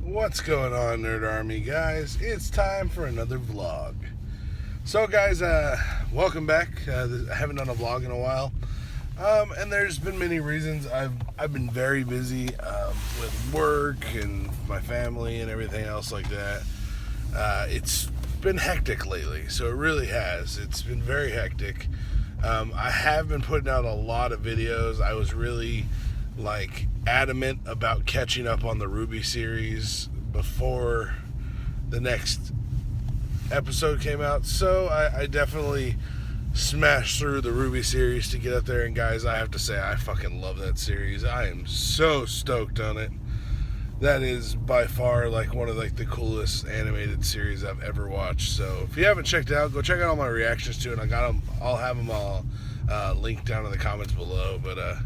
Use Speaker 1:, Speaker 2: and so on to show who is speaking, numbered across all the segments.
Speaker 1: What's going on, Nerd Army guys? It's time for another vlog. So guys, welcome back. I haven't done a vlog in a while. And there's been many reasons. I've been very busy with work and my family and everything else like that. It's been hectic lately, so it really has. It's been very hectic. I have been putting out a lot of videos. I was really adamant about catching up on the RWBY series before the next episode came out, so I definitely smashed through the RWBY series to get up there. And guys, I have to say, I fucking love that series. I am so stoked on it. That is by far one of the coolest animated series I've ever watched. So if you haven't checked it out, go check out all my reactions to it. I'll have them all linked down in the comments below. But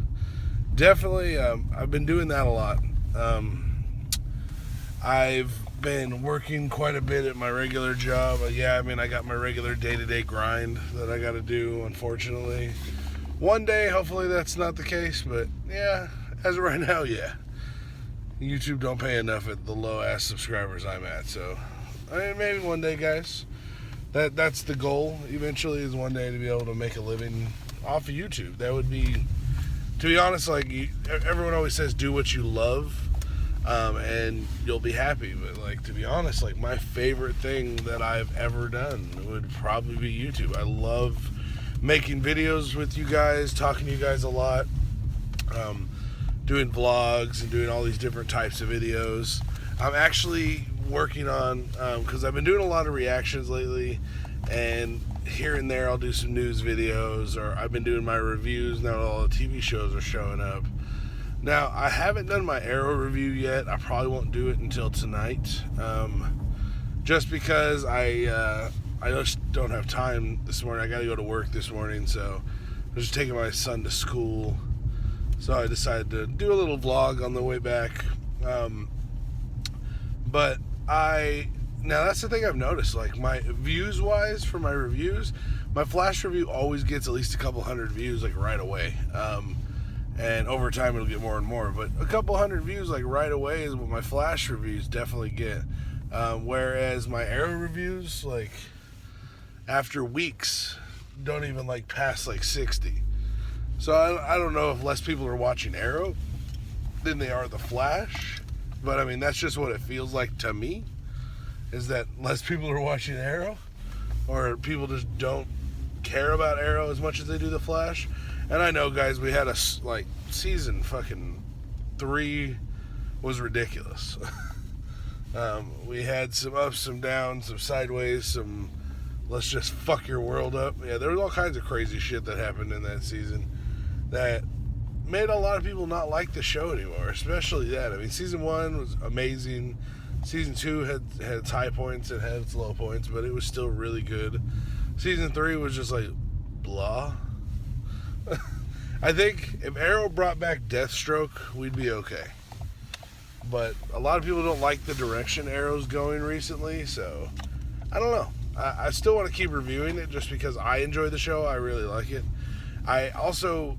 Speaker 1: definitely, I've been doing that a lot. I've been working quite a bit at my regular job. I got my regular day-to-day grind that I got to do, unfortunately. One day, hopefully that's not the case, but yeah, as of right now, yeah. YouTube don't pay enough at the low-ass subscribers I'm at, so maybe one day, guys. That's the goal, eventually, is one day to be able to make a living off of YouTube. That would be, to be honest, everyone always says do what you love, and you'll be happy. But to be honest, my favorite thing that I've ever done would probably be YouTube. I love making videos with you guys, talking to you guys a lot, doing vlogs and doing all these different types of videos. I'm actually working on, because I've been doing a lot of reactions lately, and here and there I'll do some news videos, or I've been doing my reviews. Now all the TV shows are showing up. Now, I haven't done my Arrow review yet. I probably won't do it until tonight, just because I just don't have time this morning. I got to go to work this morning, so I'm just taking my son to school. So I decided to do a little vlog on the way back. But now that's the thing I've noticed. My views-wise for my reviews, my Flash review always gets at least a couple hundred views right away. And over time it'll get more and more. But a couple hundred views right away is what my Flash reviews definitely get. Whereas my Arrow reviews, after weeks, don't even pass 60. So I don't know if less people are watching Arrow than they are The Flash. But that's just what it feels like to me, is that less people are watching Arrow, or people just don't care about Arrow as much as they do The Flash. And I know, guys, we had season fucking 3 was ridiculous. We had some ups, some downs, some sideways, some let's just fuck your world up. Yeah, there was all kinds of crazy shit that happened in that season that made a lot of people not like the show anymore, especially that. Season 1 was amazing. Season 2 had its high points and had its low points, but it was still really good. Season 3 was just blah. I think if Arrow brought back Deathstroke, we'd be okay. But a lot of people don't like the direction Arrow's going recently, so I don't know. I still want to keep reviewing it just because I enjoy the show. I really like it. I also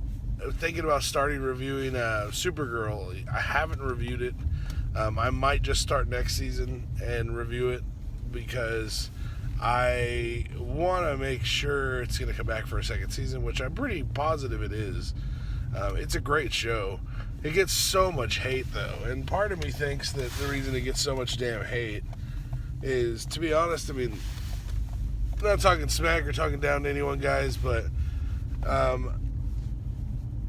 Speaker 1: thinking about starting reviewing Supergirl. I haven't reviewed it. I might just start next season and review it because I want to make sure it's going to come back for a second season, which I'm pretty positive it is. It's a great show. It gets so much hate, though, and part of me thinks that the reason it gets so much damn hate is, to be honest, I'm not talking smack or talking down to anyone, guys, but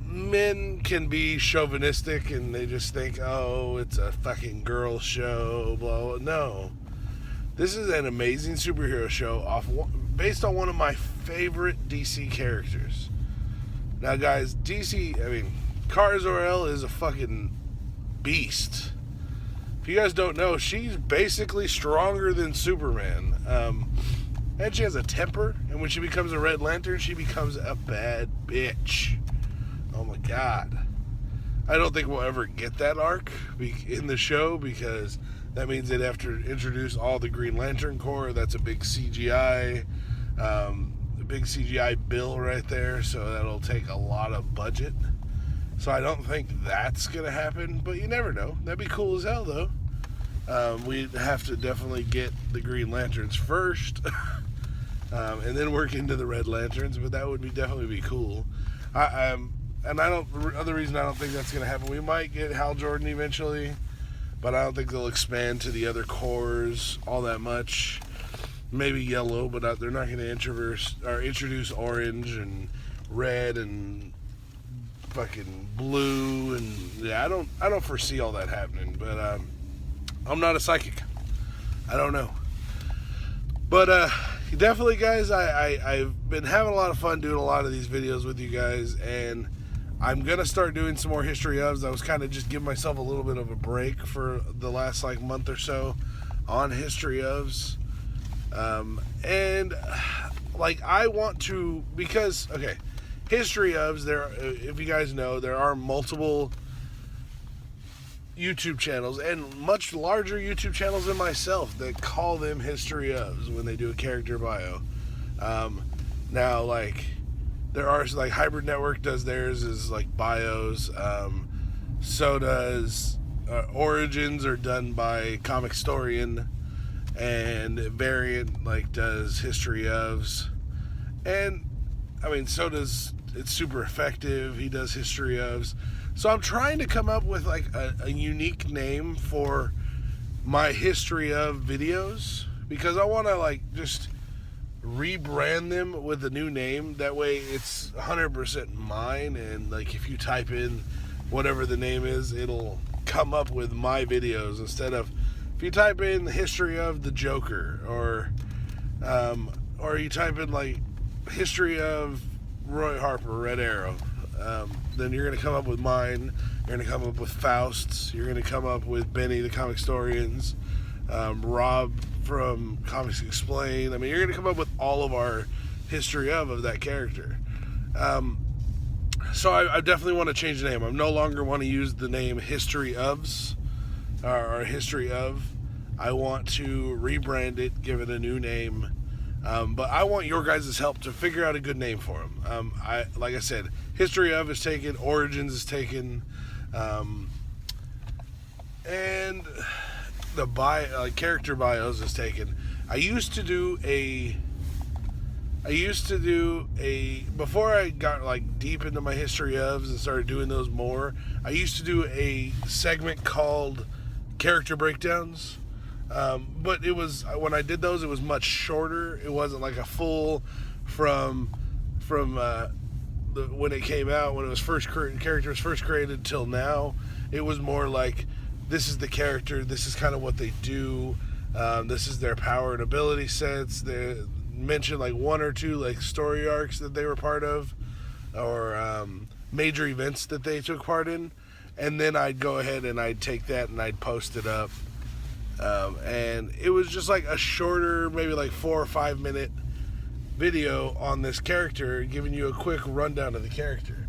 Speaker 1: men can be chauvinistic and they just think, oh, it's a fucking girl show, blah, blah. No. This is an amazing superhero show based on one of my favorite DC characters. Now, guys, DC, Kara Zor-El is a fucking beast. If you guys don't know, she's basically stronger than Superman. And she has a temper, and when she becomes a Red Lantern, she becomes a bad bitch. Oh my God. I don't think we'll ever get that arc in the show, because that means they'd have to introduce all the Green Lantern Corps. That's a big CGI bill right there, so that'll take a lot of budget. So I don't think that's going to happen, but you never know. That'd be cool as hell, though. We have to definitely get the Green Lanterns first, and then work into the Red Lanterns. But that would definitely be cool. Other reason I don't think that's going to happen. We might get Hal Jordan eventually, but I don't think they'll expand to the other cores all that much. Maybe yellow, but they're not going to introduce orange and red and fucking blue, and yeah, I don't foresee all that happening. But I'm not a psychic. I don't know. But definitely, guys, I've been having a lot of fun doing a lot of these videos with you guys, and I'm going to start doing some more History Ofs. I was kind of just giving myself a little bit of a break for the last month or so on History Ofs. And I want to, because, okay, History Ofs, if you guys know, there are multiple YouTube channels and much larger YouTube channels than myself that call them History Ofs when they do a character bio. Now, there are, Hybrid Network does theirs as, bios. So does Origins are done by Comic Storian. And Variant, does History Ofs. And, so does It's Super Effective. He does History Ofs. So I'm trying to come up with, a unique name for my History Of videos. Because I want to, just rebrand them with a new name. That way it's 100% mine, and if you type in whatever the name is, it'll come up with my videos instead of if you type in the History Of the Joker, or you type in History Of Roy Harper, Red Arrow, then you're going to come up with mine. You're going to come up with Faust's. You're going to come up with Benny the Comic Storians, Rob from Comics Explained. You're going to come up with all of our History Of that character. So I definitely want to change the name. I no longer want to use the name History Ofs or History Of. I want to rebrand it, give it a new name. But I want your guys' help to figure out a good name for them. Like I said, History Of is taken, Origins is taken, and the character bios is taken. I used to do before I got deep into my History Ofs and started doing those more, I used to do a segment called Character Breakdowns. But it was, when I did those, it was much shorter. It wasn't a full from when it came out, when it was character was first created till now. It was more this is the character, this is kind of what they do, this is their power and ability sets. They mentioned one or two story arcs that they were part of, or major events that they took part in, and then I'd go ahead and I'd take that and I'd post it up. And it was just a shorter, maybe 4 or 5 minute video on this character, giving you a quick rundown of the character.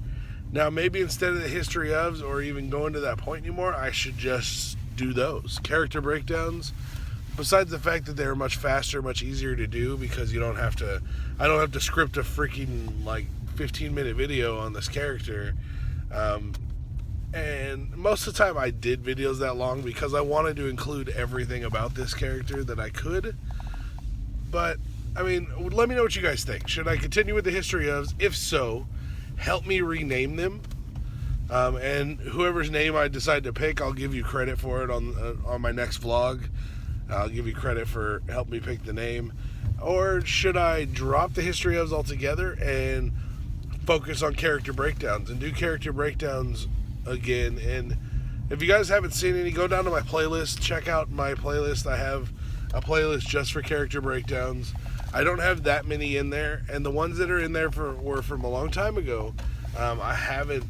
Speaker 1: Now, maybe instead of the History Ofs, or even going to that point anymore, I should just do those character breakdowns. Besides the fact that they're much faster, much easier to do, because I don't have to script a freaking 15-minute video on this character. And most of the time I did videos that long because I wanted to include everything about this character that I could. But, let me know what you guys think. Should I continue with the History Ofs? If so, help me rename them. And whoever's name I decide to pick, I'll give you credit for it on my next vlog. I'll give you credit for helping me pick the name. Or should I drop the History Ofs altogether and focus on character breakdowns and do character breakdowns again? And if you guys haven't seen any, go down to my playlist, check out my playlist. I have a playlist just for character breakdowns. I don't have that many in there, and the ones that are in there were from a long time ago. I haven't,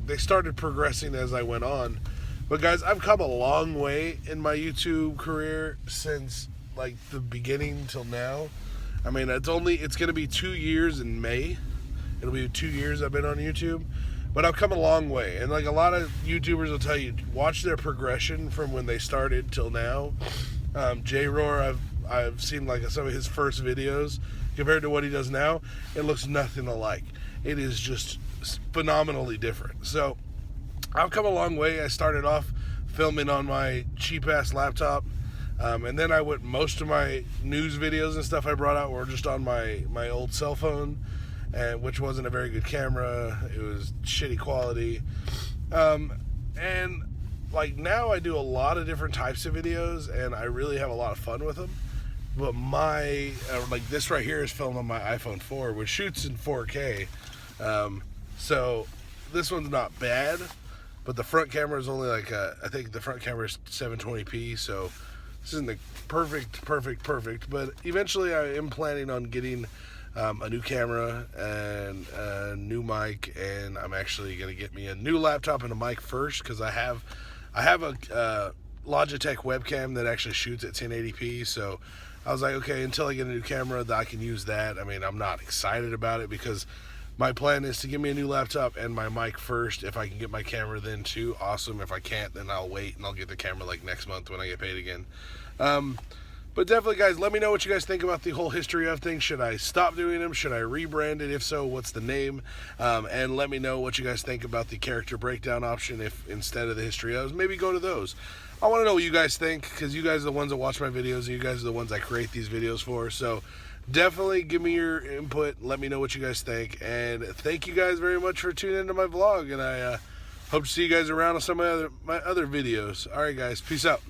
Speaker 1: they started progressing as I went on. But guys, I've come a long way in my YouTube career since the beginning till now. It's going to be 2 years in May. It'll be 2 years I've been on YouTube. But I've come a long way. And a lot of YouTubers will tell you, watch their progression from when they started till now. J-Roar, I've seen some of his first videos. Compared to what he does now, it looks nothing alike. It is just phenomenally different. So, I've come a long way. I started off filming on my cheap ass laptop. And then most of my news videos and stuff I brought out were just on my old cell phone, and which wasn't a very good camera. It was shitty quality. And like now I do a lot of different types of videos, and I really have a lot of fun with them. But my like this right here is filmed on my iPhone 4, which shoots in 4K. So this one's not bad, but the front camera is only like I think the front camera is 720p. So this isn't the perfect. But eventually I am planning on getting a new camera and a new mic, and I'm actually gonna get me a new laptop and a mic first, because I have a Logitech webcam that actually shoots at 1080p. So I was like, okay, until I get a new camera that I can use that. I mean, I'm not excited about it because my plan is to give me a new laptop and my mic first. If I can get my camera then too, awesome. If I can't, then I'll wait and I'll get the camera like next month when I get paid again. But definitely, guys, let me know what you guys think about the whole history of things. Should I stop doing them? Should I rebrand it? If so, what's the name? And let me know what you guys think about the character breakdown option. If instead of the history of, maybe go to those. I want to know what you guys think, because you guys are the ones that watch my videos, and you guys are the ones I create these videos for. So definitely give me your input. Let me know what you guys think. And thank you guys very much for tuning into my vlog. And I hope to see you guys around on some of my other videos. All right, guys. Peace out.